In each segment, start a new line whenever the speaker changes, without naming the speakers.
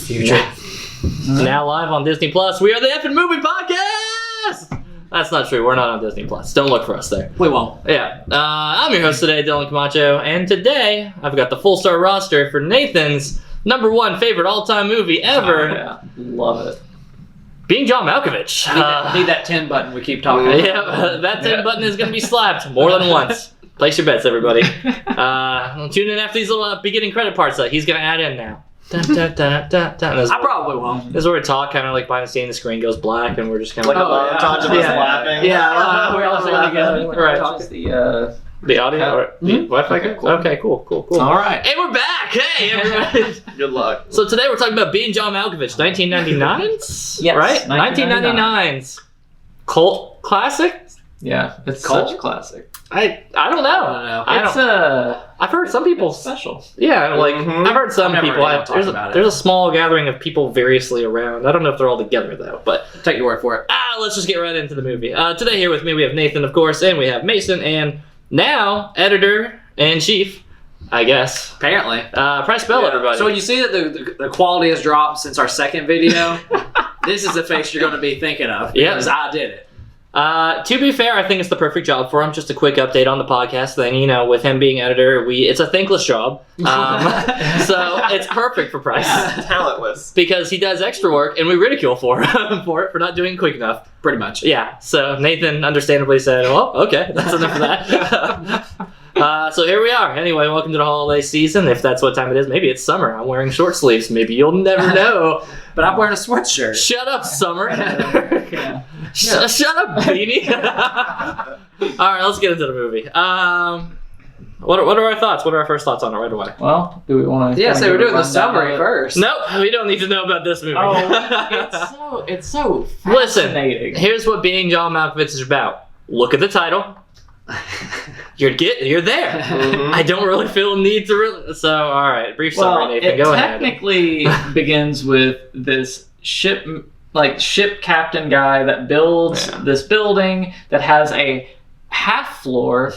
future. Now live on Disney Plus, we are the Effing Movie Podcast! That's not true, we're not on Disney Plus. Don't look for us there.
We won't.
Yeah. I'm your host today, Dylan Camacho, and today I've got the full star roster for Nathan's number one favorite all-time movie ever.
Oh, yeah. Love it.
Being John Malkovich.
Need that 10 button we keep talking about.
Yeah, that 10 button is going to be slapped more than once. Place your bets, everybody. Tune in after these little beginning credit parts that he's going to add in now. Dun, dun, dun, dun, dun.
I probably won't.
This is where we talk, kind of like behind the scene, the screen goes black, and we're just kind of
Like a montage of us laughing.
Yeah,
we're all sitting together.
Right. The audio? Or the Wi-Fi?
Okay, cool.
Okay, cool.
All right.
Hey, we're back! Hey, everybody!
Good luck.
So today we're talking about Being John Malkovich, 1999's?
Yes,
Right?
1999's.
Cult classic?
Yeah, it's
Cult?
such a classic.
I don't know. I've heard some people...
special.
Yeah, like, I've heard some
I've never
people...
heard anyone talk about it.
There's a small gathering of people variously around. I don't know if they're all together, though, but...
Take your word for it.
Let's just get right into the movie. Today here with me we have Nathan, of course, and we have Mason, and now editor-in-chief, I guess.
Apparently.
Press bell, everybody.
So when you see that the quality has dropped since our second video, this is the face you're going to be thinking of. Because I did it.
To be fair, I think it's the perfect job for him. Just a quick update on the podcast thing. You know, with him being editor, it's a thankless job. So it's perfect for Price.
Talentless.
Because he does extra work, and we ridicule for him for not doing quick enough.
Pretty much.
Yeah, so Nathan understandably said, well, okay, that's enough of that. So here we are. Anyway, welcome to the holiday season, if that's what time it is. Maybe it's summer. I'm wearing short sleeves. Maybe you'll never know.
But I'm wearing a sweatshirt.
Shut up, summer.
Yeah.
Shut up, beanie. All right, let's get into the movie. What are our thoughts? What are our first thoughts on it right away?
Well, do we want to... Yeah, so we're doing the summary first.
Nope, we don't need to know about this movie.
Oh, it's so
Listen,
fascinating.
here's what Being John Malkovich is about. Look at the title. You're there.
Mm-hmm.
I don't really feel a need to really... So, all right, brief summary, Nathan. Go ahead.
It technically begins with this ship captain guy that builds this building that has a half floor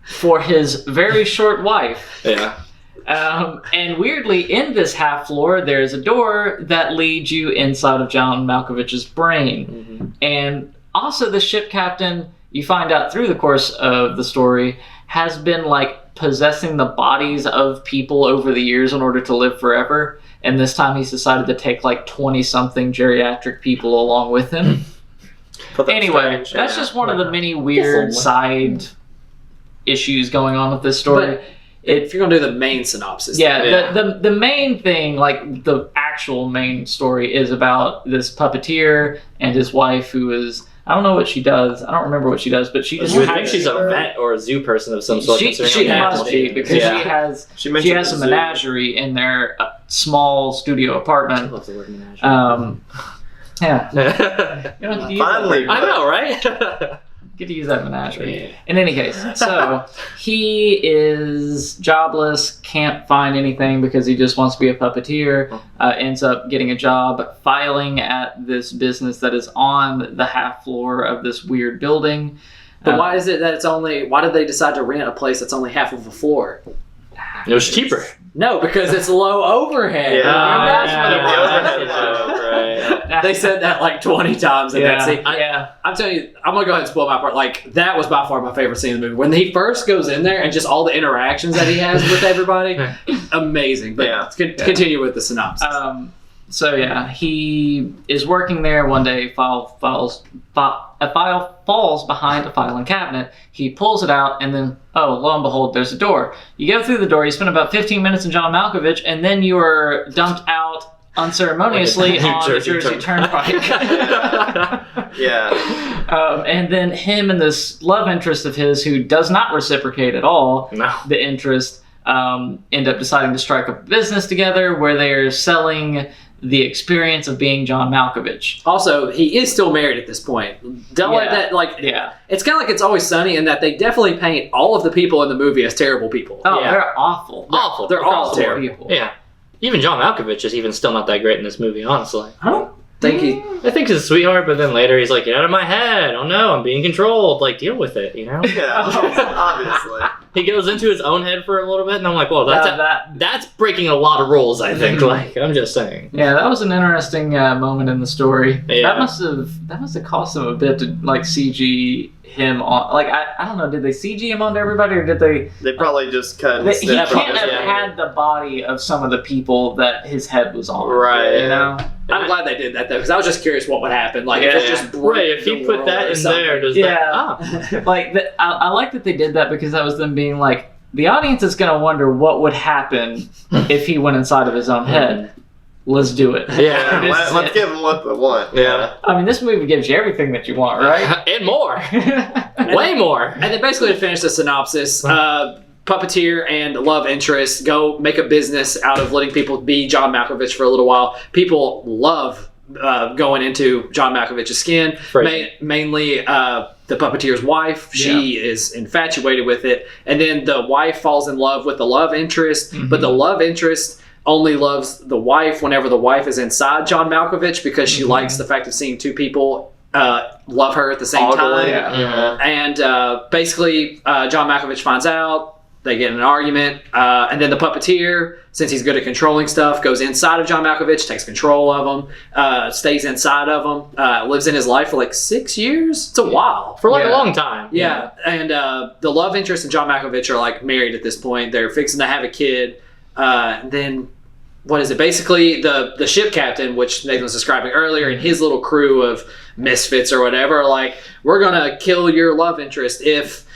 for his very short wife.
Yeah.
And weirdly, in this half floor, there's a door that leads you inside of John Malkovich's brain.
Mm-hmm.
And also, the ship captain, you find out through the course of the story, has been like possessing the bodies of people over the years in order to live forever. And this time he's decided to take like 20-something geriatric people along with him. Anyway, that's just one of the many weird side issues going on with this story.
But if you're going to do the main synopsis.
The main thing, like the actual main story, is about this puppeteer and his wife who is... I don't know what she does. I don't remember what she does, but she just...
You would think she's a vet or a zoo person of some sort.
She must be, because she has a menagerie in their small studio apartment.
I love the word menagerie.
Yeah. You don't have to use
Finally.
that.
I know, right?
Get to use that menagerie. In any case, so he is jobless, can't find anything because he just wants to be a puppeteer, ends up getting a job filing at this business that is on the half floor of this weird building.
But why is it that why did they decide to rent a place that's only half of a floor?
It was cheaper.
No, because it's low overhead. They said that like 20 times in that scene. I'm telling you, I'm going to go ahead and spoil my part. Like, that was by far my favorite scene in the movie. When he first goes in there and just all the interactions that he has with everybody, amazing. But continue with the synopsis.
He is working there one day. A file falls behind a filing cabinet. He pulls it out, and then, lo and behold, there's a door. You go through the door. You spend about 15 minutes in John Malkovich, and then you are dumped out unceremoniously on the Jersey Turnpike. And then him and this love interest of his, who does not reciprocate at all, the interest, end up deciding to strike up a business together where they're selling the experience of being John Malkovich.
Also, he is still married at this point. Don't let that, it's kind of like It's Always Sunny in that they definitely paint all of the people in the movie as terrible people.
They're awful.
They're
all terrible
people.
Yeah. Even John Malkovich is even still not that great in this movie, honestly.
I don't think
I think he's a sweetheart, but then later he's like, get out of my head. Oh no, I'm being controlled. Like, deal with it, you know?
Yeah, obviously.
he goes into his own head for a little bit, and I'm like, well, that's breaking a lot of rules. I think. Like, I'm just saying.
Yeah, that was an interesting moment in the story.
Yeah.
That must have cost them a bit to like CG him on. Like, I don't know, did they CG him onto everybody, or did they?
They probably just cut.
He can't have had the body of some of the people that his head was on.
Right.
You know.
I'm glad they did that though, because I was just curious what would happen. Like, if it just
right, if he put that in there, does that?
Like, I like that they did that because that was them being like, the audience is going to wonder what would happen if he went inside of his own head. Let's do it.
Yeah,
let's give them what they want.
Yeah.
I mean, this movie gives you everything that you want, right?
And more. Way more.
And then basically to finish the synopsis, puppeteer and love interest go make a business out of letting people be John Malkovich for a little while. People love going into John Malkovich's skin. Mainly the puppeteer's wife. She is infatuated with it. And then the wife falls in love with the love interest, but the love interest only loves the wife whenever the wife is inside John Malkovich because she likes the fact of seeing two people love her at the same time. And basically, John Malkovich finds out. They get in an argument, and then the puppeteer, since he's good at controlling stuff, goes inside of John Malkovich, takes control of him, stays inside of him, lives in his life for like 6 years. It's a while.
For like a long time.
Yeah. And the love interest and John Malkovich are like married at this point. They're fixing to have a kid. Then, what is it? Basically, the ship captain, which Nathan was describing earlier, and his little crew of misfits or whatever, are like, we're going to kill your love interest if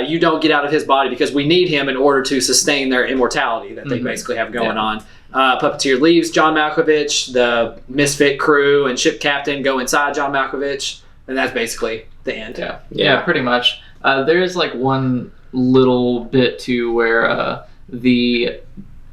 you don't get out of his body because we need him in order to sustain their immortality that they basically have going on. Puppeteer leaves John Malkovich, the misfit crew and ship captain go inside John Malkovich, and that's basically the end.
Yeah, pretty much. There is like one little bit too where the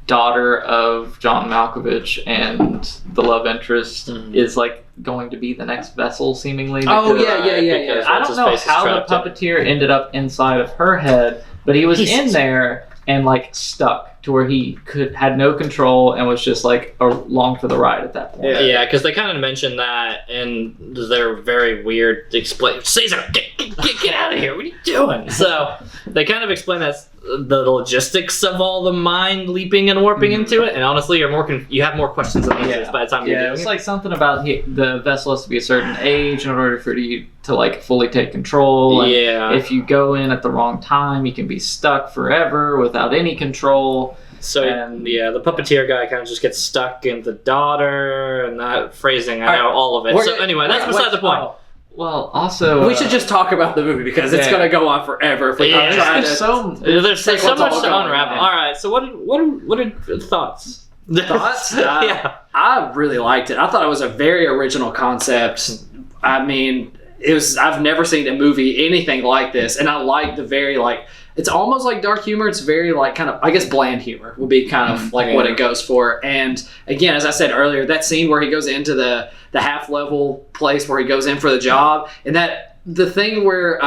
daughter of John Malkovich and the love interest is like going to be the next vessel, seemingly.
Because,
because
I don't know how the puppeteer ended up inside of her head, but he was in there and like stuck to where he had no control and was just like along for the ride at that point.
Yeah, because they kind of mentioned that in their very weird explain. Caesar, get out of here! What are you doing? So they kind of explain that the logistics of all the mind leaping and warping into it, and honestly, you have more questions than answers by the time you're doing it.
It's like something about the vessel has to be a certain age in order for you to like fully take control. And if you go in at the wrong time, you can be stuck forever without any control.
So the puppeteer guy kind of just gets stuck in the daughter, and that phrasing, I know all of it. So anyway, that's beside the point.
Well, also
we should just talk about the movie because it's going to go on forever if we try to.
There's so much to unwrap. All right, so what are your thoughts?
Thoughts? I really liked it. I thought it was a very original concept. I mean, I've never seen a movie anything like this, and I like the very like. It's almost like dark humor. It's very like kind of, I guess, bland humor would be kind of like what it goes for. And again, as I said earlier, that scene where he goes into the half-level place where he goes in for the job, and the thing where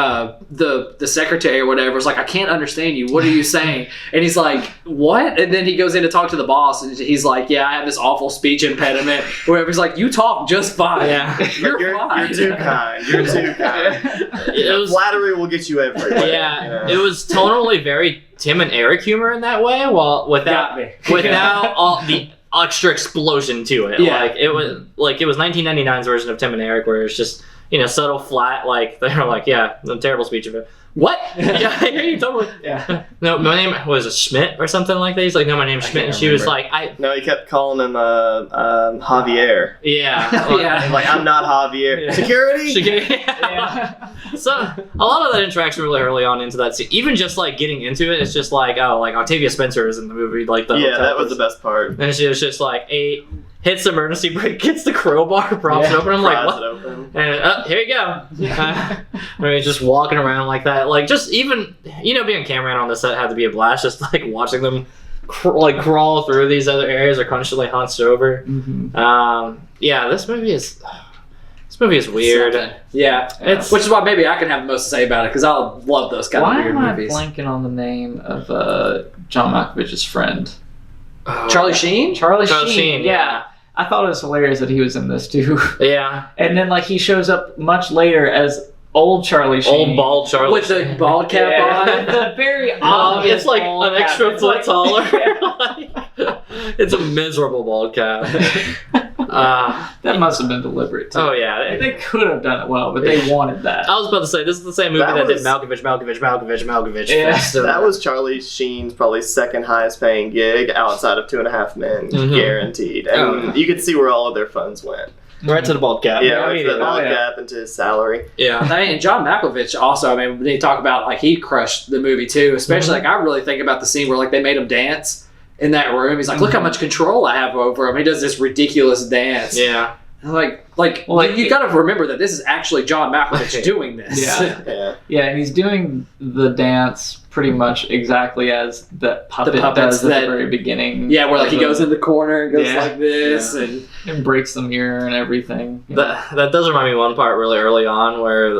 the secretary or whatever is like, I can't understand you. What are you saying? And he's like, what? And then he goes in to talk to the boss, and he's like, yeah, I have this awful speech impediment. Whatever. He's like, you talk just fine.
Yeah.
You're
fine.
You're too kind. You're too kind. Flattery will get you everywhere.
Yeah. It was totally very Tim and Eric humor in that way, without all the extra explosion to it.
Yeah.
It was 1999's version of Tim and Eric, where it's just subtle, flat. Like they're like, yeah, a terrible speech of it. What? Yeah, I hear you totally.
Yeah.
No, my name was Schmidt or something like that. He's like, no, my name's Schmidt, and she was like,
No, he kept calling him Javier.
Yeah.
Yeah.
Like, I'm not Javier.
Yeah.
Security.
Yeah. So a lot of that interaction really early on into that scene, even just like getting into it, it's just like, oh, like Octavia Spencer is in the movie, like
that was the best part.
And she was just like hits the emergency brake, gets the crowbar, props it open. I'm like, what? And here you go. I mean, just walking around like that, like just even being a cameraman on the set had to be a blast. Just like watching them crawl through these other areas or constantly hunched over. This movie is weird.
Yeah, which is why maybe I can have the most to say about it because I love those kind of weird movies.
Why am I blanking on the name of John Malkovich's friend?
Charlie Sheen?
Charlie Sheen, yeah. I thought it was hilarious that he was in this too.
Yeah.
And then like he shows up much later as old Charlie Sheen.
Old bald Charlie
with the
Sheen.
bald cap on.
The very obvious
It's like
bald
an
cap.
extra
It's
foot
like-
taller. It's a miserable bald cap.
That must have been deliberate too.
Oh yeah.
They could have done it well, but they wanted that.
I was about to say this is the same movie that did
was-
Malkovich.
Yeah.
So
That was Charlie Sheen's probably second highest paying gig outside of 2.5 Men,
Mhm.
guaranteed. And
Oh, yeah.
you could see where all of their funds went.
right to the bald cap.
Yeah, right to the
immediately.
bald
yeah.
cap into his salary.
Yeah.
I mean, and John Malkovich also, I mean, they talk about like he crushed the movie too, especially like I really think about the scene where like they made him dance in that room. He's like, look how much control I have over him. He does this ridiculous dance.
Yeah.
And like
Well,
you got to remember that this is actually John Malkovich doing this.
Yeah.
Yeah.
Yeah, and he's doing the dance pretty much exactly as the puppet
puppets
does at
that-
the very beginning.
Yeah, where like he
of the-
goes in the corner and goes
Yeah.
like this,
Yeah.
and
breaks the mirror and everything. you know.
That does remind me of one part really early on where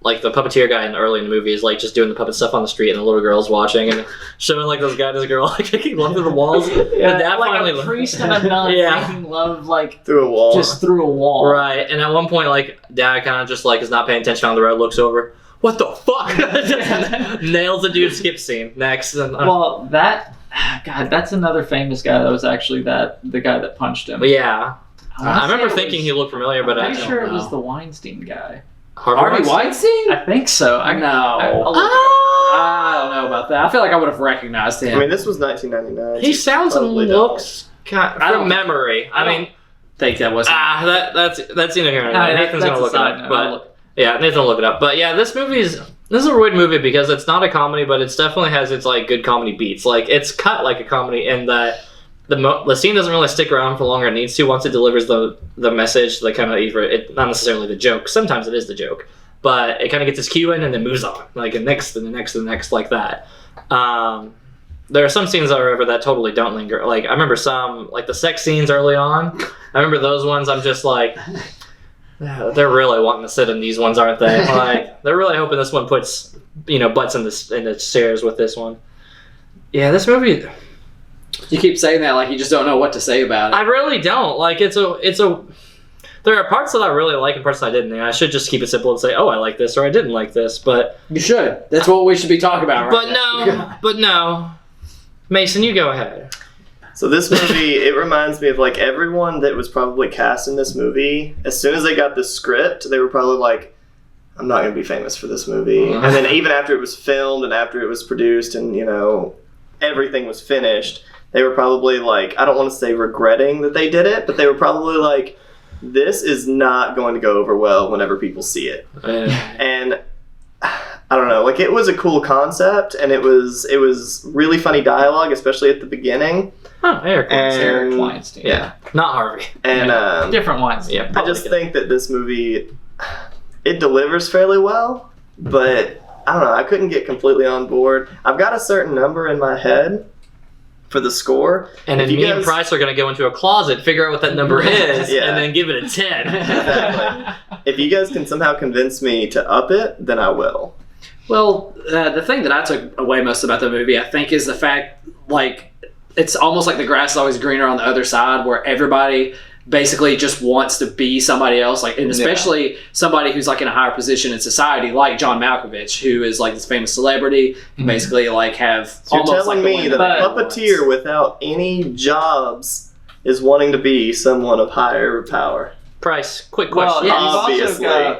like the puppeteer guy early in the movie is like just doing the puppet stuff on the street and the little girl's watching and showing like this guy and this girl like kicking love through the walls.
Yeah,
the dad
like
finally
a priest and a nun
Yeah.
making love like
Through a wall.
just through a wall.
Right, and at one point, like, dad kind of just, like, is not paying attention on the road, looks over, what the fuck? Just nails the dude, skip scene. Next. And,
Well, God, that's another famous guy that was actually the guy that punched him.
but yeah. I remember
wanna say it
thinking
was-
he looked familiar, but I
I'm pretty
don't
sure it
know.
was the Weinstein guy.
Harvey Weinstein?
I think so.
No.
I'll look it up.
I don't know about that. I feel like I would have recognized him.
I mean, this was 1999.
He sounds and
Probably
looks kind
I don't-
from memory. I mean,
think that was
that's neither here nor there. Nathan's
that's
gonna
a
look it
side
up,
note.
but
I'll look-
yeah, Nathan will look it up. But yeah, this is a weird movie because it's not a comedy, but it definitely has its like good comedy beats. Like it's cut like a comedy in that the scene doesn't really stick around for longer than it needs to once it delivers the message, the kind of not necessarily the joke. Sometimes it is the joke, but it kind of gets its cue in and then moves on, like the next and the next and the next, like that. There are some scenes, however, that totally don't linger. Like I remember some, like the sex scenes early on. I remember those ones. I'm just like, they're really wanting to sit in these ones, aren't they? Like they're really hoping this one puts butts in the chairs with this one. Yeah, this movie.
You keep saying that like you just don't know what to say about it.
I really don't. Like it's a. There are parts that I really like and parts that I didn't. And I should just keep it simple and say, oh, I like this or I didn't like this. But
You should. That's what we should be talking about right now.
but no. Mason, you go ahead.
So this movie, it reminds me of like everyone that was probably cast in this movie. As soon as they got the script, they were probably like, I'm not going to be famous for this movie. And then even after it was filmed and after it was produced and, everything was finished, they were probably like, I don't want to say regretting that they did it, but they were probably like, this is not going to go over well whenever people see it. And I don't know, like it was a cool concept and it was really funny dialogue, especially at the beginning.
Oh, Eric.
Eric
And
Weinstein.
Yeah, not Harvey.
and
Different Weinstein.
Yeah,
I
probably
just think that this movie, it delivers fairly well, but I don't know, I couldn't get completely on board. I've got a certain number in my head for the score.
And then
If you
me and
guys-
Price are going to go into a closet, figure out what that number is,
Yeah.
and then give it a 10.
Exactly. If you guys can somehow convince me to up it, then I will.
Well, the thing that I took away most about the movie, I think, is the fact, like, it's almost like the grass is always greener on the other side, where everybody basically just wants to be somebody else, like, and especially somebody who's like in a higher position in society, like John Malkovich, who is like this famous celebrity, basically like have.
So you're
almost
telling
like the
me
one
that a
wants.
puppeteer without any jobs is wanting to be someone of higher power?
Price, quick
Well,
question.
Obviously.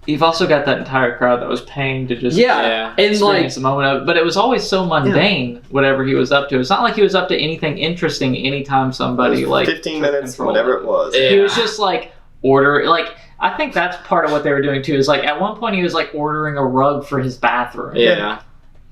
you've also got that entire crowd that was paying to just
Yeah, and like
experience a moment of it. But it was always so mundane, whatever he was up to. It's not like he was up to anything interesting anytime somebody like
15
took
minutes,
control
whatever
of
it was.
Yeah.
He was just like I think that's part of what they were doing too. Is like at one point he was like ordering a rug for his bathroom.
Yeah.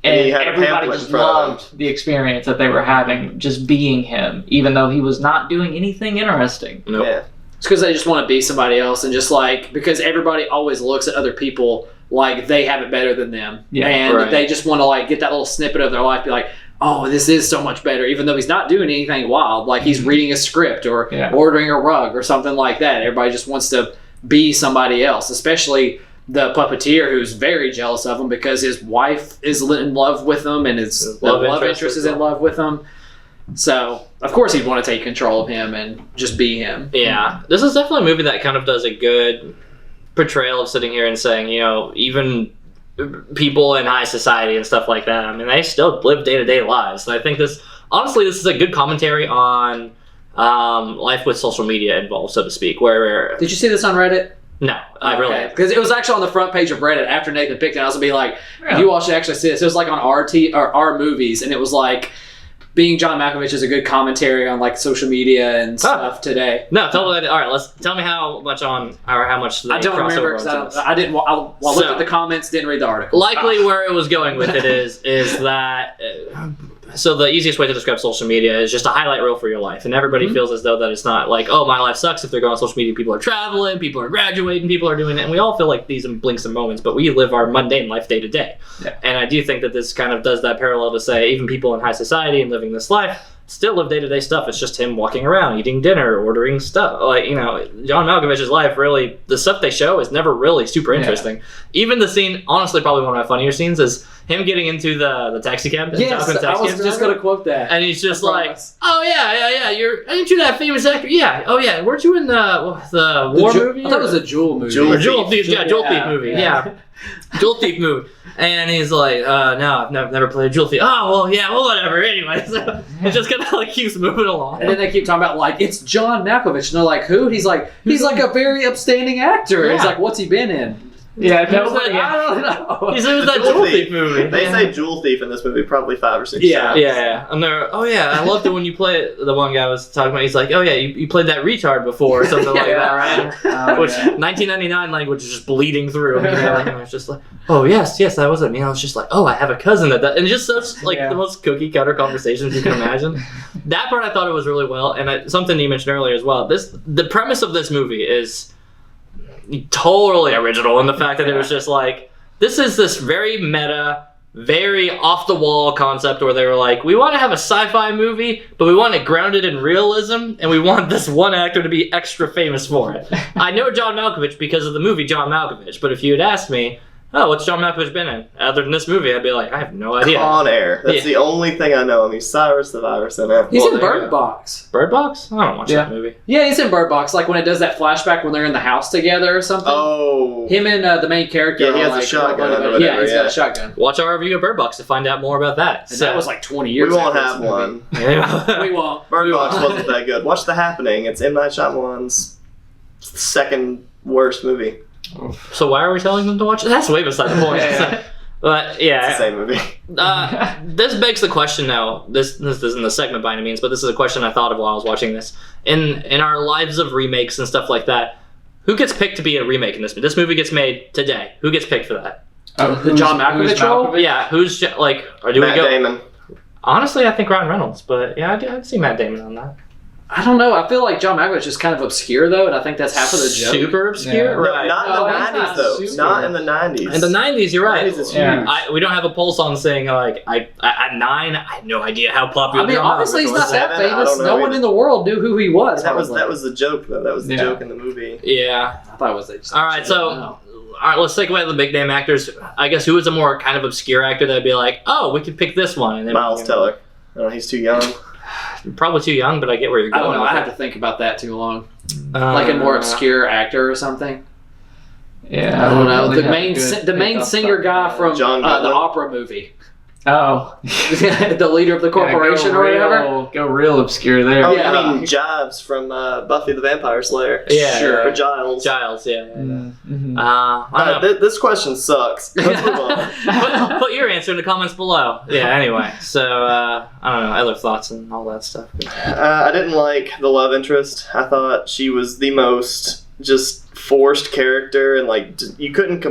And
And
he had a
everybody
pamphlet
just
in front of him.
loved the experience that they were having, just being him, even though he was not doing anything interesting.
Nope.
Yeah.
it's because they just want to be somebody else, and just like because everybody always looks at other people like they have it better than them,
Yeah,
and
right.
they just want to like get that little snippet of their life, be like, oh, this is so much better, even though he's not doing anything wild, like he's reading a script or
Yeah.
ordering a rug or something like that. Everybody just wants to be somebody else, especially the puppeteer, who's very jealous of him because his wife is in love with him and his love interest is in love with him. So of course he'd want to take control of him and just be him.
Yeah. This is definitely a movie that kind of does a good portrayal of sitting here and saying, even people in high society and stuff like that, I mean, they still live day-to-day lives. And I think this is a good commentary on life with social media involved, so to speak. Where
Did you see this on Reddit?
No, I really
because it was actually on the front page of Reddit after Nathan picked it. I was gonna be like, you all should actually see this. It was like on our movies, and it was like being John Malkovich is a good commentary on like social media and stuff today.
No, totally. All right, tell me how much
I don't remember because I didn't. I looked at the comments, didn't read the article.
Likely, where it was going with it is that. So the easiest way to describe social media is just a highlight reel for your life, and everybody feels as though that it's not like, oh, my life sucks if they're going on social media. People are traveling, people are graduating, people are doing it, and we all feel like these in blinks and moments, but we live our mundane life day to day. And I do think that this kind of does that parallel to say even people in high society and living this life still live day-to-day stuff. It's just him walking around, eating dinner, ordering stuff. Like, John Malkovich's life, really, the stuff they show is never really super interesting. Even the scene, honestly, probably one of my funnier scenes is him getting into the taxi cab.
Yes, I was just going to quote that.
And he's just like, oh, yeah, ain't you that famous actor? Yeah, oh, yeah, weren't you in the war movie?
I thought it was a Jewel movie.
Jewel Thief movie, yeah. Jewel Thief movie. And he's like, no, I've never played a Jewel Thief. Oh, well, yeah, well, whatever. Anyway, so it just kind of like keeps moving along.
And then they keep talking about like, it's John Malkovich. And they're like, who? He's like a very upstanding actor.
Yeah.
He's like, what's he been in?
Yeah,
I don't know.
He's in that Jewel Thief movie.
They say Jewel Thief in this movie probably 5 or 6 times.
Yeah. And they're, oh yeah, I loved it when you play. The one guy was talking about. He's like, oh yeah, you played that retard before or something like that, right? Which 1999 language is just bleeding through. And I was just like, oh yes, that was it. I was just like, oh, I have a cousin that, and just such like the most cookie cutter conversations you can imagine. That part I thought it was really well, and something you mentioned earlier as well. The premise of this movie is totally original in the fact that it was just like, this is this very meta, very off the wall concept where they were like, we want to have a sci-fi movie, but we want it grounded in realism, and we want this one actor to be extra famous for it. I know John Malkovich because of the movie John Malkovich, but if you had asked me, oh, what's John Malkovich been in? Other than this movie, I'd be like, I have no idea.
Con Air. That's the only thing I know. He's Cyrus the Virus in it.
He's in Bird Box.
Bird Box? I don't watch that movie.
Yeah, he's in Bird Box. Like when it does that flashback when they're in the house together or something.
Oh.
Him and the main character.
Yeah, he has a shotgun.
Yeah, he's got a shotgun.
Watch our review of Bird Box to find out more about that.
And that was like 20 years
ago. We won't have one.
We won't.
Bird Box wasn't that good. Watch The Happening. It's M. Night Shyamalan's second worst movie.
So why are we telling them to watch it? That's way beside the point. But yeah,
it's the same movie.
This begs the question now. This isn't the segment by any means, but this is a question I thought of while I was watching this. In our lives of remakes and stuff like that, who gets picked to be a remake in this? This movie gets made today. Who gets picked for that?
The John Malkovich role?
Yeah, who's like? Or do
Matt
we go?
Damon.
Honestly, I think Ryan Reynolds, but yeah, I'd see Matt Damon on that.
I don't know. I feel like John Malkovich is kind of obscure, though, and I think that's half of the joke.
Super obscure?
Yeah.
Right.
Not in the 90s, though. Not in the 90s.
In the 90s, you're right.
90s is huge.
We don't have a pulse on saying, like, at 9, I had no idea how popular
John obviously he's not that famous. No one in the world knew who he was.
That was the joke, though. That was the joke in the movie.
Yeah.
I thought it was
all right, so... All right, let's take away the big name actors. I guess who is a more kind of obscure actor that'd be like, oh, we could pick this one. And then
Miles Teller. No, he's too young.
Probably too young, but I get where you're going.
I don't know. I have to think about that too long. Like a more obscure actor or soming. Yeah, I don't know. The main singer guy from the opera movie.
Oh,
the leader of the corporation or whatever.
Go real obscure there.
Oh, yeah. I mean Giles from Buffy the Vampire Slayer.
Yeah,
sure. Or Giles.
Giles, yeah.
This question sucks. Let's move on.
Put your answer in the comments below. Yeah. Anyway, so I don't know. Other thoughts and all that stuff.
I didn't like the love interest. I thought she was the most just forced character, and like you couldn't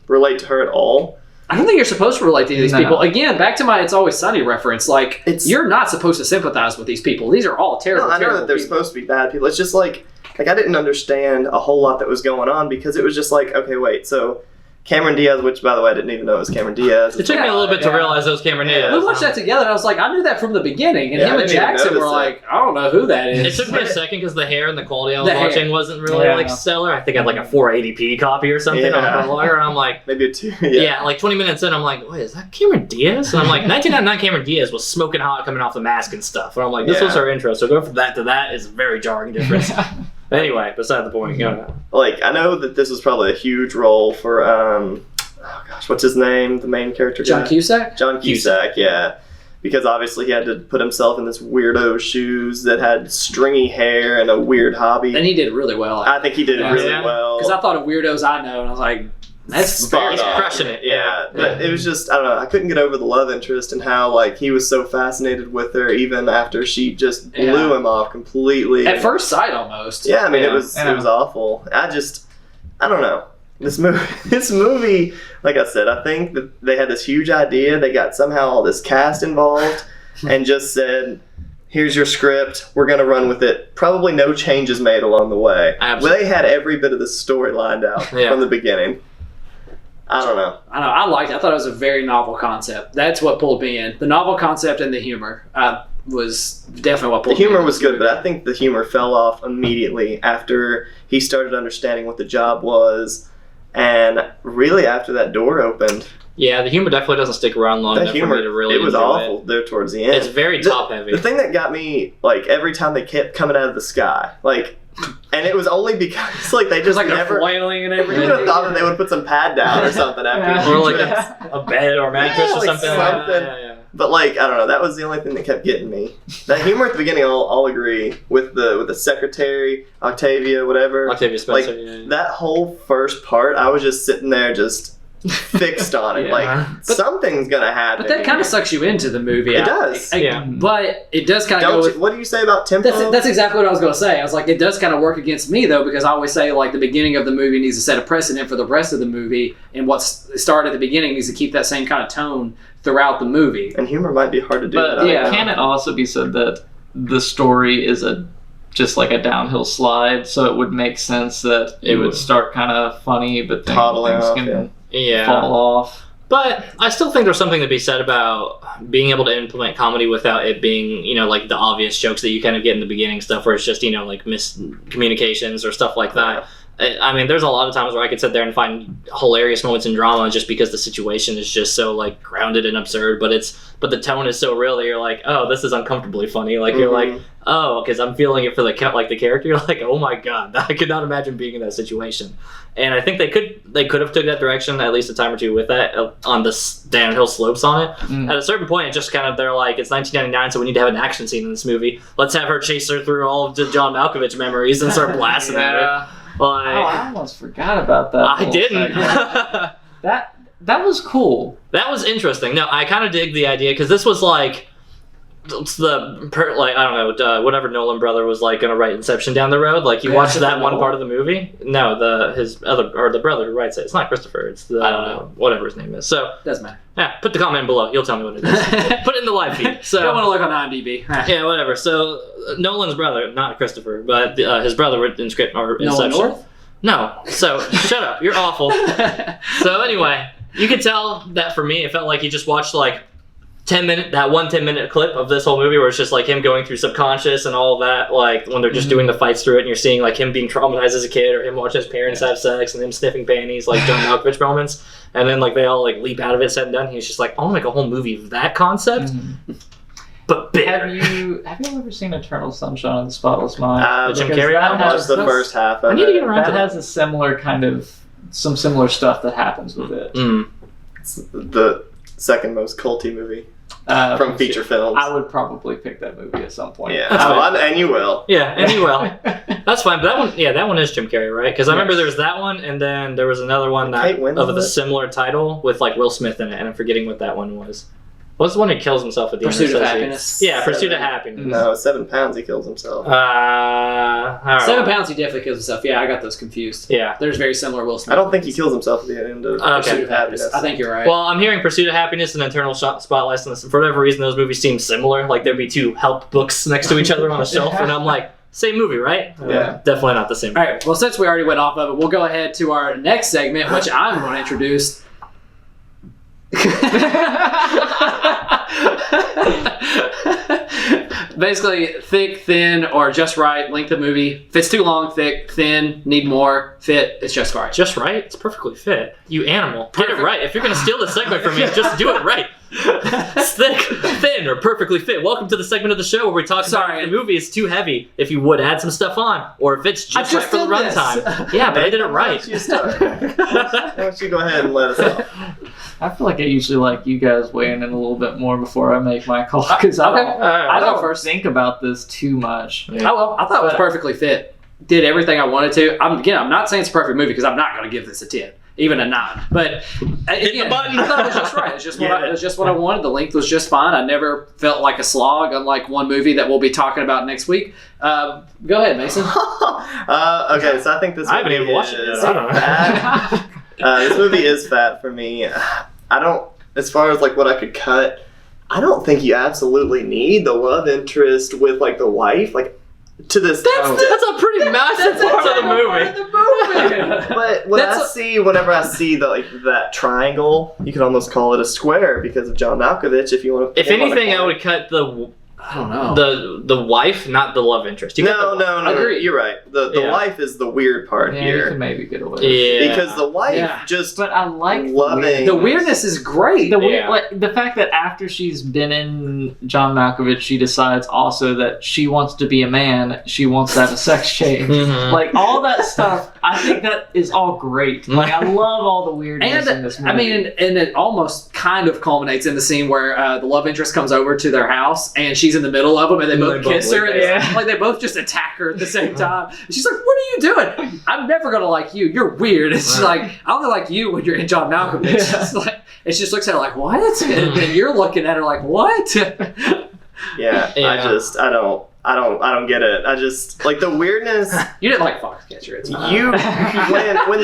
relate to her at all.
I don't think you're supposed to relate to these people. Again, back to my It's Always Sunny reference. Like, you're not supposed to sympathize with these people. These are all terrible,
I know that they're supposed to be bad people. It's just like I didn't understand a whole lot that was going on because it was just like, okay, wait, so Cameron Diaz, which, by the way, I didn't even know it was Cameron Diaz.
It took me a little bit to realize it was Cameron Diaz.
We watched that together, and I was like, I knew that from the beginning. And him and Jackson were like, I don't know who that is.
It took me a second because the hair and the quality I was watching wasn't really stellar. I think I had like a 480p copy or something on the lawyer. I'm like,
maybe a 2.
Yeah, like 20 minutes in, I'm like, wait, is that Cameron Diaz? And I'm like, 1999 Cameron Diaz was smoking hot coming off the mask and stuff. And I'm like, this was her intro. So going from that to that is a very jarring difference. Anyway, beside the point.
Like, I know that this was probably a huge role for oh gosh, what's his name? The main character.
John
guy?
Cusack.
John Cusack, yeah. Because obviously he had to put himself in this weirdo shoes that had stringy hair and a weird hobby.
And he did really well.
I think he did really well.
Because I thought of Weirdos I Know, and I was like, that's
spot
He's
on.
crushing it.
Yeah, but it was just, I don't know, I couldn't get over the love interest and how, like, he was so fascinated with her even after she just blew him off completely.
At first sight, almost.
Yeah, I mean, it was awful. I don't know. This movie, like I said, I think that they had this huge idea. They got somehow all this cast involved and just said, here's your script. We're going to run with it. Probably no changes made along the way.
Absolutely.
They had every bit of the story lined out from the beginning. I don't know.
I liked it. I thought it was a very novel concept. That's what pulled me in. The novel concept and the humor was definitely what pulled me in.
The humor was good, but I think the humor fell off immediately after he started understanding what the job was. And really, after that door opened,
yeah, the humor definitely doesn't stick around long enough for me to really.
It was awful there towards the end.
It's very top heavy.
The thing that got me, like, every time they kept coming out of the sky, like, and it was only because, like, they just
like
never
flailing and everything.
You would have thought that they would put some pad down or something after,
or like a bed or mattress or something.
Yeah. But, like, I don't know. That was the only thing that kept getting me. That humor at the beginning, I'll agree with the secretary, Octavia, whatever.
Octavia Spencer.
Like, that whole first part, I was just sitting there, just fixed on it. Like, something's gonna happen.
But that kind of sucks you into the movie.
It does.
But it does kind of go with...
What do you say about tempo?
That's exactly what I was going to say. I was like, it does kind of work against me, though, because I always say, like, the beginning of the movie needs to set a precedent for the rest of the movie, and what's started at the beginning needs to keep that same kind of tone throughout the movie.
And humor might be hard to do.
But can it also be said that the story is just like a downhill slide, so it would make sense that it would start kind of funny, but then things can fall off.
But I still think there's something to be said about being able to implement comedy without it being, like the obvious jokes that you kind of get in the beginning stuff where it's just, like miscommunications or stuff like that. I mean, there's a lot of times where I could sit there and find hilarious moments in drama just because the situation is just so, like, grounded and absurd, but the tone is so real that you're like, oh, this is uncomfortably funny. Like, you're like, oh, because I'm feeling it for the character. You're like, oh my god, I could not imagine being in that situation. And I think they could have took that direction at least a time or two with that on the downhill slopes on it. At a certain point, it just kind of, they're like, it's 1999, so we need to have an action scene in this movie. Let's have her chase her through all of the John Malkovich memories and start blasting at her. Like,
I almost forgot about that.
I didn't.
That was cool.
That was interesting. No, I kind of dig the idea because this was like I don't know, whatever Nolan brother was like gonna write Inception down the road. Like you watched that one part of the movie. No, the brother who writes it. It's not Christopher. It's the
I don't know.
Whatever his name is. So
doesn't matter.
Yeah, put the comment below. You'll tell me what it is. Put it in the live feed. So
don't want to look on IMDb.
Yeah, whatever. So Nolan's brother, not Christopher, but his brother wrote in script or Inception.
Nolan North?
No. So shut up. You're awful. So anyway, you could tell that for me, it felt like you just watched like 10-minute clip of this whole movie where it's just like him going through subconscious and all that, like when they're just doing the fights through it and you're seeing like him being traumatized as a kid or him watching his parents have sex and him sniffing panties, like John Malkovich moments, and then like they all like leap out of it said and done. He's just like, I want to make a whole movie of that concept. But
have you ever seen Eternal Sunshine of the Spotless Mind?
The Jim Carrey
I watched the first half of
I need to get around to
that. Has a similar kind of some similar stuff that happens with it.
It's the second most culty movie from feature films.
I would probably pick that movie at some point.
Yeah, that's fun, and you will.
Yeah, and you will. That's fine. But that one is Jim Carrey, right? Because I remember there was that one, and then there was another one of the similar title with like Will Smith in it, and I'm forgetting what that one was. What's the one who kills himself at the end?
Pursuit of Happiness.
Yeah, Pursuit of Happiness.
No, 7 pounds he kills himself.
7 pounds he definitely kills himself. Yeah, I got those confused.
Yeah.
There's very similar Will Smith.
I don't think he kills himself at the end of Pursuit of Happiness.
I think you're right.
Well, I'm hearing Pursuit of Happiness and Eternal Spotlight, and for whatever reason those movies seem similar. Like there'd be two help books next to each other on a shelf, and I'm like, same movie, right?
Yeah.
Definitely not the same.
All right, well, since we already went off of it, we'll go ahead to our next segment, which I'm going to introduce. Basically, thick, thin, or just right length of movie. If it's too long, thick, thin, need more, fit, it's just right.
Just right? It's perfectly fit. You animal. Get it right. If you're going to steal this segment from me, just do it right. It's thick, thin, or perfectly fit. Welcome to the segment of the show where we talk about if the movie is too heavy, if you would add some stuff on, or if it's just right for the runtime. Yeah, but I did it right.
Why don't you go ahead and let us know?
I feel like I usually like you guys weighing in a little bit more before I make my call because I don't think about this too much.
Yeah. Oh well, I thought it was perfectly fit. Did everything I wanted to. I'm not saying it's a perfect movie because I'm not going to give this a 10, even a 9. But again, I thought it was just right. It was just what I wanted. The length was just fine. I never felt like a slog, unlike one movie that we'll be talking about next week. Go ahead, Mason.
Okay, so I think this movie
I haven't even watched it yet. I don't know.
Fat. This movie is fat for me. I don't, as far as like what I could cut, I don't think you absolutely need the love interest with like the wife. Like, to this,
that's a pretty massive part of the movie.
But whenever I see the like that triangle, you could almost call it a square because of John Malkovich. If you want to,
if anything, I would cut the.
I don't know.
The wife, not the love interest.
No. I agree. You're right. The wife is the weird part here.
You can maybe get away with
it.
Because the wife just.
But I like
loving.
The weirdness is great.
The fact that after she's been in John Malkovich, she decides also that she wants to be a man. She wants to have a sex change.
Mm-hmm.
Like all that stuff. I think that is all great. Like I love all the weirdness in this movie.
I mean, and it almost kind of culminates in the scene where the love interest comes over to their house and she's in the middle of them and they both kiss her. And like they both just attack her at the same time. And she's like, "What are you doing? I'm never gonna like you. You're weird." It's just like, I only like you when you're in John Malkovich. It's like, it just looks at her like, "What?" And then you're looking at her like, "What?"
Yeah. I don't get it. I just like the weirdness.
You didn't like Foxcatcher. It's
when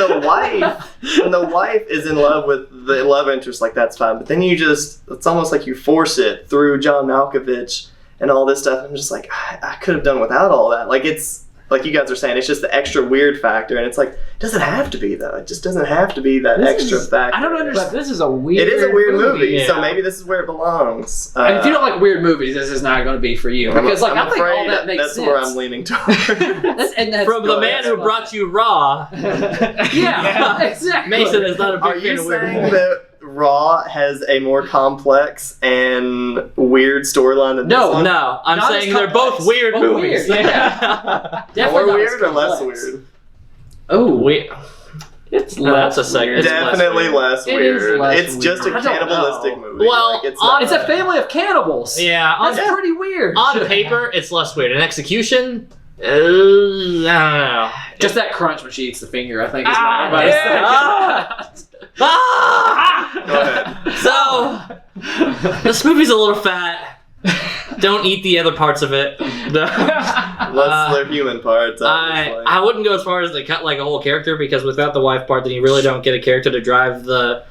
the wife is in love with the love interest, like that's fine. But then it's almost like you force it through John Malkovich and all this stuff. I'm just like, I could have done without all that. Like it's like you guys are saying, it's just the extra weird factor, and it's like it doesn't have to be though. It just doesn't have to be that extra factor.
I don't understand.
This is a weird.
It is a weird movie,
yeah.
so maybe this is where it belongs.
If you don't like weird movies, this is not going to be for you. Because I think all that makes
that's
sense.
where I'm leaning towards.
From the man who brought you Raw.
Yeah, exactly.
Mason is not a
Are
big
you
fan of weird
saying
movies.
that Raw has a more complex and weird storyline than this one?
No, I'm
Not
saying
as
they're both
complex,
weird
but
movies.
weird, yeah.
More
not
weird
as
or less
complex.
weird?
Oh, weird.
It's
That's a segment.
weird.
Definitely less
It
weird.
is less
It's just a
weird. I don't
cannibalistic
know.
movie.
Well,
It's a family of cannibals.
Yeah,
That's pretty weird.
on paper, it's less weird. In execution, I don't know.
Just that crunch when she eats the finger, I think is
Ah,
what everybody's
yeah.
thinking.
Go ahead.
So, this movie's a little fat. Don't eat the other parts of it.
Less their human parts. Obviously.
I wouldn't go as far as to cut like a whole character because without the wife part, then you really don't get a character to drive the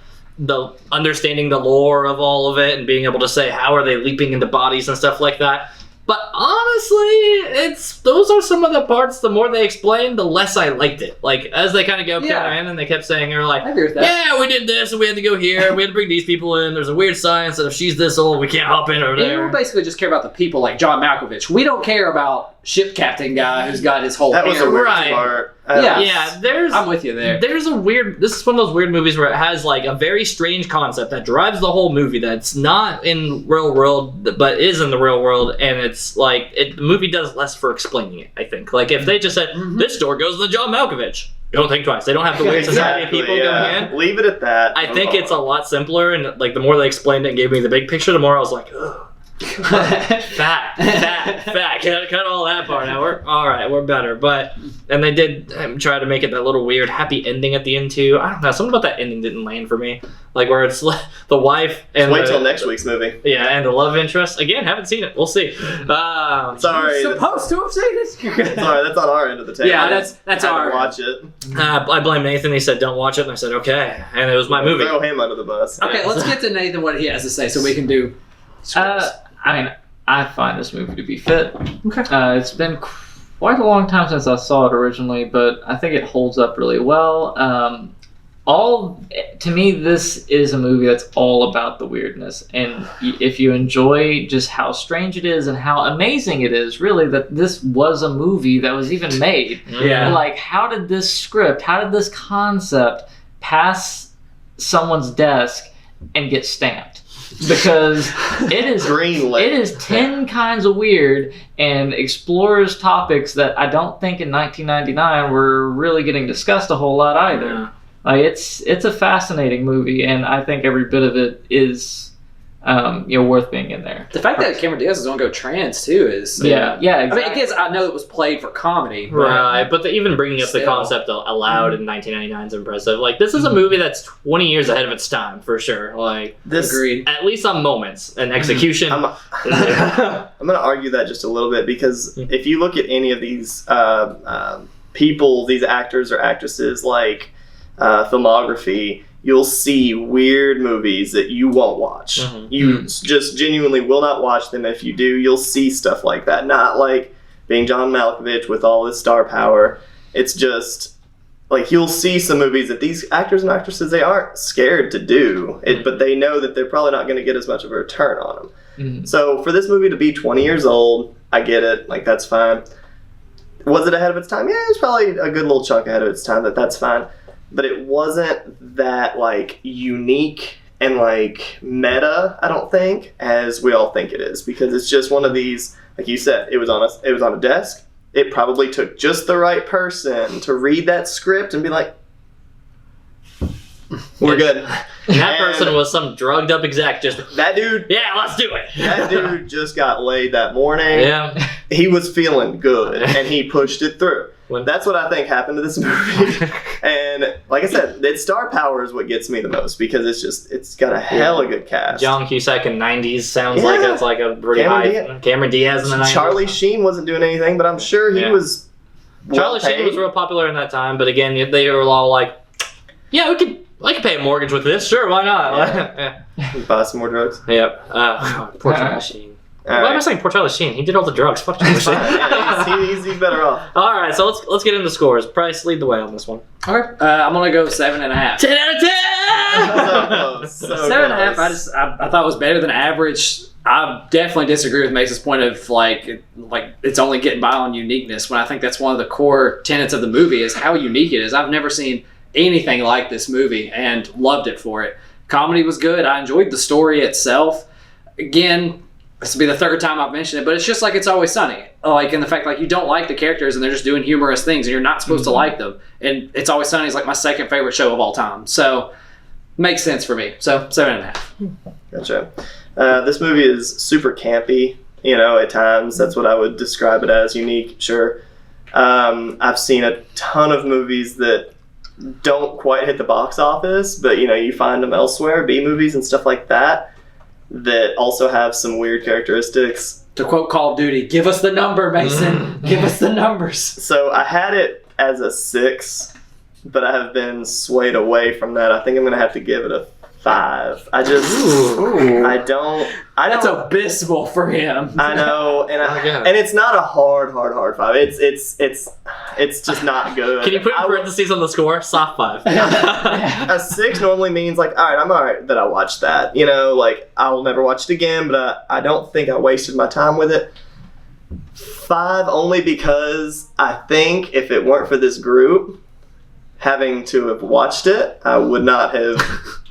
understanding the lore of all of it and being able to say how are they leaping into bodies and stuff like that. But honestly, those are some of the parts. The more they explained, the less I liked it. Like as they kind of go in, and they kept saying, "They're like,
I agree with that.
yeah, we did this, and we had to go here, we had to bring these people in. There's a weird science that if she's this old, we can't hop in over
And
there."
we basically just care about the people like John Malkovich. We don't care about ship captain guy who's got his whole
that was
hair.
a weird
Right.
part.
Yeah,
I'm with you there.
There's a weird. This is one of those weird movies where it has like a very strange concept that drives the whole movie. That's not in real world, but is in the real world, and it's like the movie does less for explaining it. I think. Like if they just said this door goes to John Malkovich, don't think twice. They don't have the weird society of people going in.
Leave it at that.
I think it's a lot simpler, and like the more they explained it and gave me the big picture, the more I was like, ugh. fat. Cut all that part out. We're better. And they did try to make it that little weird happy ending at the end too. I don't know. Something about that ending didn't land for me. Like where it's the wife and
wait till next week's movie.
Yeah, and the love interest. Again, haven't seen it. We'll see.
Sorry.
You're supposed to have seen it.
Sorry, that's on our end of the table.
Yeah, that's
I had
our
to watch it.
I blame Nathan. He said don't watch it, and I said okay, and it was my movie.
Throw him under the bus.
Okay, let's get to Nathan what he has to say so we can do.
I mean, I find this movie to be fit.
Okay.
It's been quite a long time since I saw it originally, but I think it holds up really well. to me, this is a movie that's all about the weirdness. And if you enjoy just how strange it is and how amazing it is, really, that this was a movie that was even made.
Yeah.
Like, how did this script, how did this concept pass someone's desk and get stamped? Because it is 10 kinds of weird and explores topics that I don't think in 1999 were really getting discussed a whole lot either.
Yeah.
Like, it's a fascinating movie, and I think every bit of it is worth being in there.
The fact that Cameron Diaz is going to go trans too is
yeah, exactly.
I mean, I guess I know it was played for comedy,
right? But even bringing up the concept aloud in 1999 is impressive. Like, this is a movie that's 20 years ahead of its time for sure. Like,
agreed.
At least on moments and execution.
I'm going to argue that just a little bit, because if you look at any of these people, these actors or actresses, like filmography, you'll see weird movies that you won't watch. You just genuinely will not watch them. If you do, you'll see stuff like that. Not like being John Malkovich with all his star power. It's just like you'll see some movies that these actors and actresses, they aren't scared to do it, but they know that they're probably not going to get as much of a return on them. So for this movie to be 20 years old, I get it. Like, that's fine. Was it ahead of its time? Yeah, it was probably a good little chunk ahead of its time. That's fine. But it wasn't that, like, unique and, like, meta, I don't think, as we all think it is. Because it's just one of these, like you said, it was on a desk. It probably took just the right person to read that script and be like, we're good.
And that person was some drugged up exec.
That dude.
Yeah, let's do it.
That dude just got laid that morning.
Yeah.
He was feeling good, and he pushed it through. That's what I think happened to this movie. And like I said, its star power is what gets me the most, because it's got a hella good cast.
John Cusack in 90s sounds like it's like a pretty Cameron Diaz in the 90s.
Charlie Sheen wasn't doing anything, but I'm sure he was
Charlie Sheen was real popular in that time, but again, they were all like, yeah, I could pay a mortgage with this. Sure, why not?
Buy some more drugs.
Yep. Poor Charlie Sheen. Why am I saying poor Charlie Sheen? He did all the drugs. Fuck Charlie Sheen.
He's better off.
All right, so let's get into scores. Price, lead the way on this one.
Okay. I'm gonna go 7.5.
10 out of 10.
So close.
7.5. I thought it was better than average. I definitely disagree with Mason's point of like it's only getting by on uniqueness, when I think that's one of the core tenets of the movie is how unique it is. I've never seen anything like this movie and loved it for it. Comedy was good. I enjoyed the story itself. Again, this will be the third time I've mentioned it, but it's just like It's Always Sunny. Like, in the fact, like, you don't like the characters and they're just doing humorous things and you're not supposed to like them. And It's Always Sunny is like my second favorite show of all time. So, makes sense for me. So, 7.5.
Gotcha. This movie is super campy, at times. That's what I would describe it as. Unique, sure. I've seen a ton of movies that don't quite hit the box office, but, you find them elsewhere, B movies and stuff like that also have some weird characteristics.
To quote Call of Duty, give us the number, Mason. Give us the numbers.
So I had it as a 6, but I have been swayed away from that. I think I'm going to have to give it a 5. I don't.
That's abysmal for him.
I know, and it's not a hard 5. It's just not good.
Can you put parentheses on the score? Soft 5.
A 6 normally means like, all right, I'm all right that I watched that. Like, I'll never watch it again, but I don't think I wasted my time with it. 5 only because I think if it weren't for this group having to have watched it, I would not have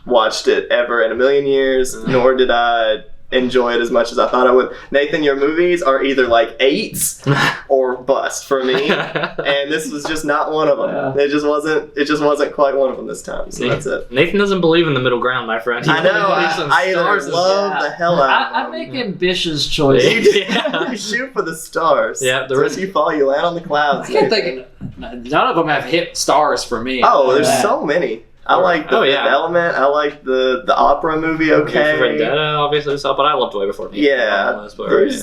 watched it ever in a million years, nor did I enjoy it as much as I thought I would. Nathan, your movies are either like 8s or bust for me, and this was just not one of them. Yeah. It just wasn't quite one of them this time. So that's it.
Nathan doesn't believe in the middle ground, my friend.
I know. I either love the hell out of
I make ambitious choices.
You shoot for the stars.
Yeah,
the risk you fall, you land on the clouds.
I can't think. None of them have hit stars for me.
Oh, there's so many. I like the Fifth Element. I like the opera movie. Okay,
Vendetta, obviously, but I loved Way Before Me.
Yeah,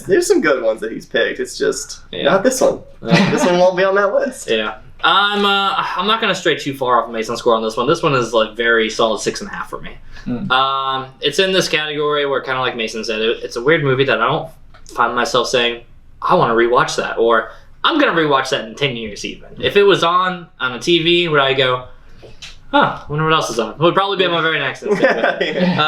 there's some good ones that he's picked. It's just not this one. This one won't be on that list.
Yeah, I'm not gonna stray too far off Mason's score on this one. This one is like very solid 6.5 for me. It's in this category where, kind of like Mason said, it's a weird movie that I don't find myself saying I want to rewatch that, or I'm gonna rewatch that in 10 years even. If it was on a TV, would I go, I wonder what else is on. It would probably be on my very next instinct. And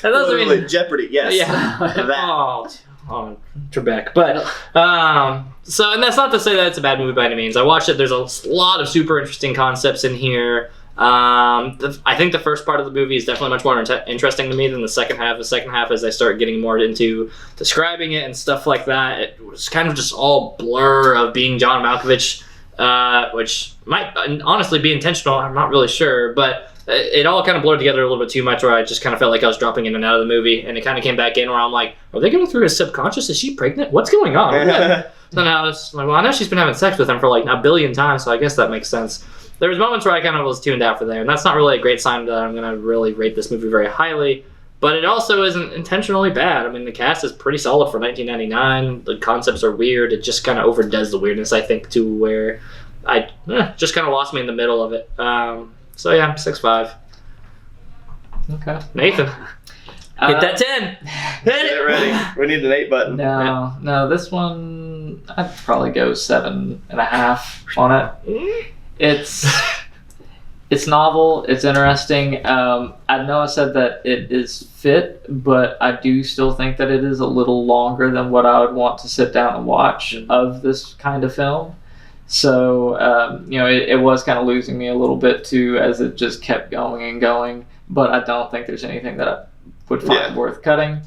those are
Literally, Jeopardy, yes.
Yeah.
That.
Oh, Trebek. But, so, and that's not to say that it's a bad movie by any means. I watched it. There's a lot of super interesting concepts in here. I think the first part of the movie is definitely much more interesting to me than the second half. The second half, as I start getting more into describing it and stuff like that, it was kind of just all blur of being John Malkovich, which might honestly be intentional. I'm not really sure, but it all kind of blurred together a little bit too much, where I just kind of felt like I was dropping in and out of the movie, and it kind of came back in where I'm like, are they going through his subconscious? Is she pregnant? What's going on? So now it's like, well, I know she's been having sex with him for like a billion times, so I guess that makes sense. There was moments where I kind of was tuned out for there, and that's not really a great sign that I'm going to really rate this movie very highly, but it also isn't intentionally bad. I mean, the cast is pretty solid for 1999. The concepts are weird. It just kind of overdoes the weirdness, I think, to where I just kind of lost me in the middle of it. So yeah, 6.5.
Okay.
Nathan, hit that 10.
Get it ready. We need an 8 button.
No, this one I'd probably go 7.5 on it. It's novel. It's interesting. I know I said that it is fit, but I do still think that it is a little longer than what I would want to sit down and watch of this kind of film. So, it was kind of losing me a little bit too as it just kept going and going. But I don't think there's anything that I would find worth cutting.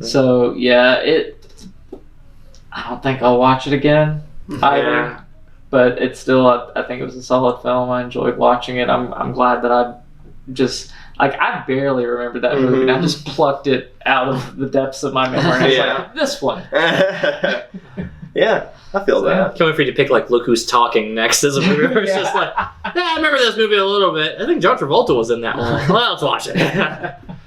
So, I don't think I'll watch it again either.
Yeah.
But it's still, I think it was a solid film. I enjoyed watching it. I'm glad that I just, I barely remember that movie. And I just plucked it out of the depths of my memory. And I was like, this one.
Yeah, I feel that.
Can't wait for you to pick Look Who's Talking next as a movie. It's just like, I remember this movie a little bit. I think John Travolta was in that one. Well, let's watch it.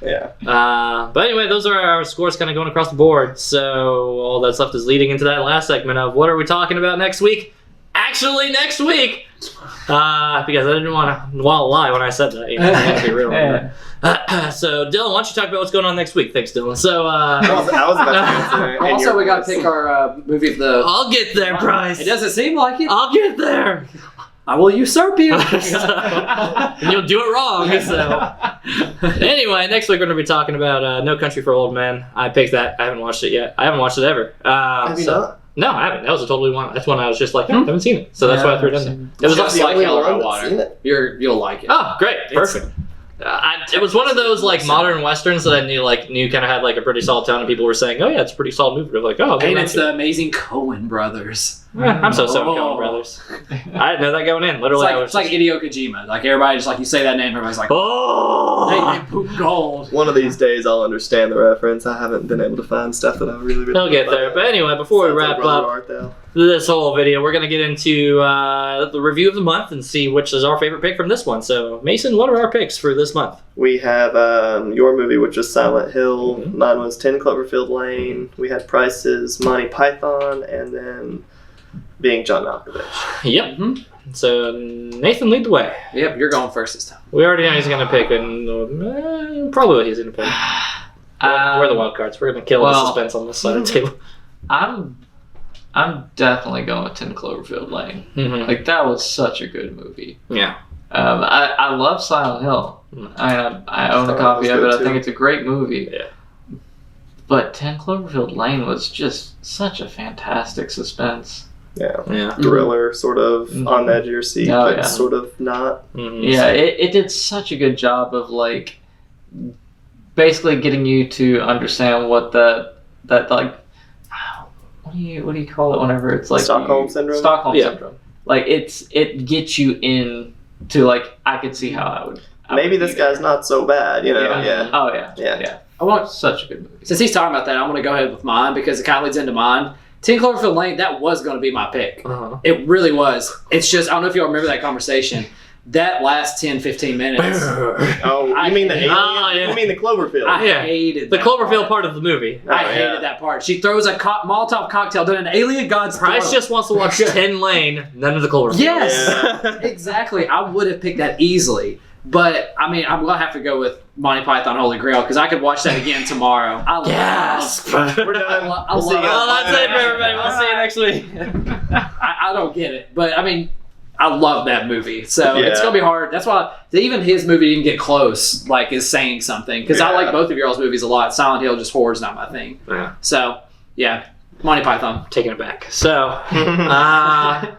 Yeah.
But anyway, those are our scores kind of going across the board. So all that's left is leading into that last segment of what are we talking about next week? Actually, next week. Because I didn't want to lie when I said that. I want to be real. So, Dylan, why don't you talk about what's going on next week? Thanks, Dylan. So,
I was about to answer.
Also, we got to pick our movie of the...
I'll get there, Bryce.
It doesn't seem like it.
I'll get there.
I will usurp you.
And you'll do it wrong. So, anyway, next week we're going to be talking about No Country for Old Men. I picked that. I haven't watched it yet. I haven't watched it ever.
Have you not?
No, I haven't. That was a totally one. That's one I was just like, I haven't seen it. So that's why I threw it in there. It was
Just
the
like
only
Hell or
one
High
that's
Water.
seen it.
You'll like it.
Oh, great. Perfect. It was one of those modern westerns that I knew kind of had a pretty solid tone, and people were saying, "Oh yeah, it's a pretty solid movie." They're like, "Oh,"
and it's the amazing Coen brothers.
I'm so Coen Brothers. I didn't know that going in. Literally,
it's like Hideo Kojima. Everybody just you say that name, everybody's like,
"Oh,
they poop gold."
One of these days, I'll understand the reference. I haven't been able to find stuff that I really.
They'll get there. But anyway, before we wrap up this whole video, we're gonna get into the review of the month and see which is our favorite pick from this one. So, Mason, what are our picks for this month?
We have your movie, which was Silent Hill. Mm-hmm. Mine was 10 Cloverfield Lane. We had Price's Monty Python, and then Being John Malkovich.
Yep. Mm-hmm. So, Nathan, lead the way.
Yep, you're going first this time.
We already know he's going to pick, and probably what he's going to pick. We're the wild cards. We're going to kill the suspense on this side of the table.
I'm definitely going with 10 Cloverfield Lane.
Mm-hmm.
That was such a good movie.
Yeah.
I love Silent Hill. I own a copy of it. I think it's a great movie.
Yeah.
But 10 Cloverfield Lane was just such a fantastic suspense.
Yeah. Thriller, sort of on the edge of your seat, but sort of not.
Mm-hmm.
Yeah, it did such a good job of basically getting you to understand what that what do you call it whenever it's
Stockholm syndrome.
Stockholm syndrome. It gets you in to I could see how I would.
Maybe this guy's not so bad, Yeah.
Oh yeah.
I want
such a good movie.
Since he's talking about that, I'm going to go ahead with mine because it kind of leads into mine. 10 Cloverfield Lane, that was going to be my pick.
Uh-huh.
It really was. It's just, I don't know if y'all remember that conversation. That last 10, 15 minutes.
You mean the alien? You mean the Cloverfield?
I hated
the
that
Cloverfield part of the movie.
I hated that part. She throws a Molotov cocktail down an alien god's
Price
throat.
just wants to watch 10 Lane, none of the Cloverfield.
Yes! Exactly. I would have picked that easily. But, I'm going to have to go with Monty Python Holy Grail because I could watch that again tomorrow.
We're done.
I love
Well, that's it for everybody. We'll see you next week.
I don't get it. But, I love that movie. So it's gonna be hard. That's why even his movie didn't get close. Like is saying something because I like both of y'all's movies a lot. Silent Hill, just horror's not my thing.
Yeah.
So yeah, Monty Python.
Taking it back. So
I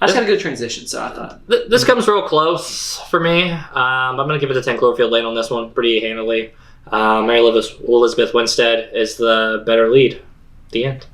just got a good transition, so I thought
this comes real close for me. I'm gonna give it a 10 Cloverfield Lane on this one pretty handily. Mary Elizabeth Winstead is the better lead. The end.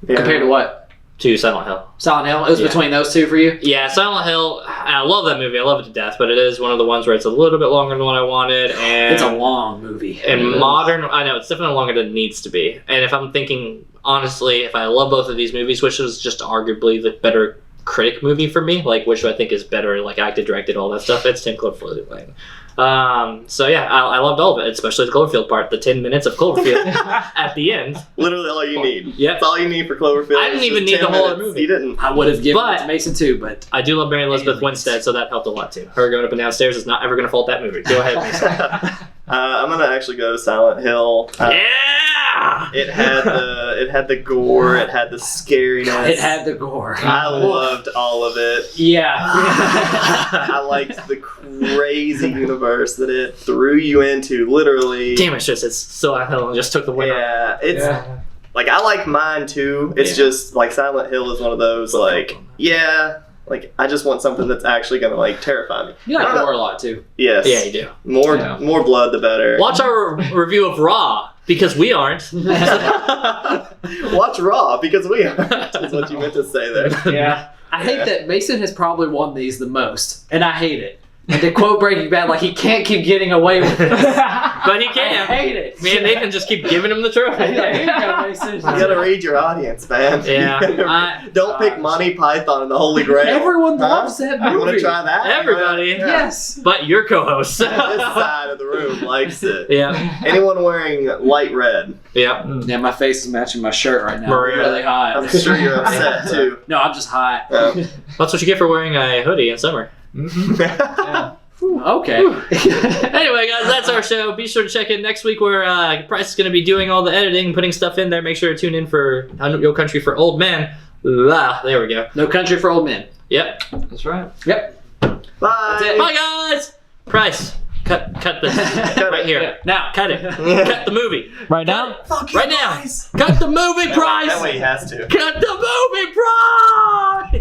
Yeah.
compared to what?
To Silent Hill.
Silent Hill. It was between those two for you.
Yeah, Silent Hill. I love that movie. I love it to death. But it is one of the ones where it's a little bit longer than what I wanted. And
It's a long movie.
And modern, I know it's definitely longer than it needs to be. And if I'm thinking honestly, if I love both of these movies, which is just arguably the better critic movie for me, like which I think is better, like acted, directed, all that stuff, it's 10 Cloverfield Lane. So yeah, I loved all of it, especially the Cloverfield part, the 10 minutes of Cloverfield at the end.
Literally all you need.
Yeah,
that's all you need for Cloverfield.
I didn't even need the whole movie.
You didn't.
I would have given it to Mason too, but
I do love Mary Elizabeth Winstead, so that helped a lot too. Her going up and downstairs is not ever going to fault that movie. Go ahead, Mason.
I'm gonna actually go to Silent Hill.
Yeah,
it had the gore, it had the scariness,
it had the gore.
I loved all of it.
Yeah.
I liked the crazy universe that it threw you into, literally.
Damn, it's Silent Hill just took the winner.
Yeah, it's like I like mine too. It's just like Silent Hill is one of those like like I just want something that's actually gonna like terrify me.
You like gore a lot too.
Yes.
Yeah, you do.
More blood, the better.
Watch our review of Raw because we aren't.
Watch Raw because we aren't. Is what you meant to say there.
Yeah. I hate that Mason has probably won these the most, and I hate it. And to quote Breaking Bad, like he can't keep getting away with it.
But he can.
I hate it.
Me and Nathan just keep giving him the trophy.
Yeah, here you go, Mason.
You gotta read your audience, man.
Yeah.
Don't pick Monty Python and the Holy Grail.
Everyone loves that movie.
You want to try that?
Everybody.
Yes.
But your co-host.
This side of the room likes it.
Yeah.
Anyone wearing light red?
Yeah.
Yeah, my face is matching my shirt right now.
Maria.
Really hot.
I'm sure you're upset too.
No, I'm just hot.
That's what you get for wearing a hoodie in summer.
Yeah. Okay.
Anyway, guys, that's our show. Be sure to check in next week where Price is going to be doing all the editing, putting stuff in there. Make sure to tune in for No Country for Old Men. There we go.
No Country for Old Men.
Yep.
That's right.
Yep.
Bye.
That's it.
Bye, guys. Price, cut this right here.
Yeah.
Now, cut it. Cut the movie.
Right now?
Right now. Cut the movie, Price.
That way he has to.
Cut the movie, Price.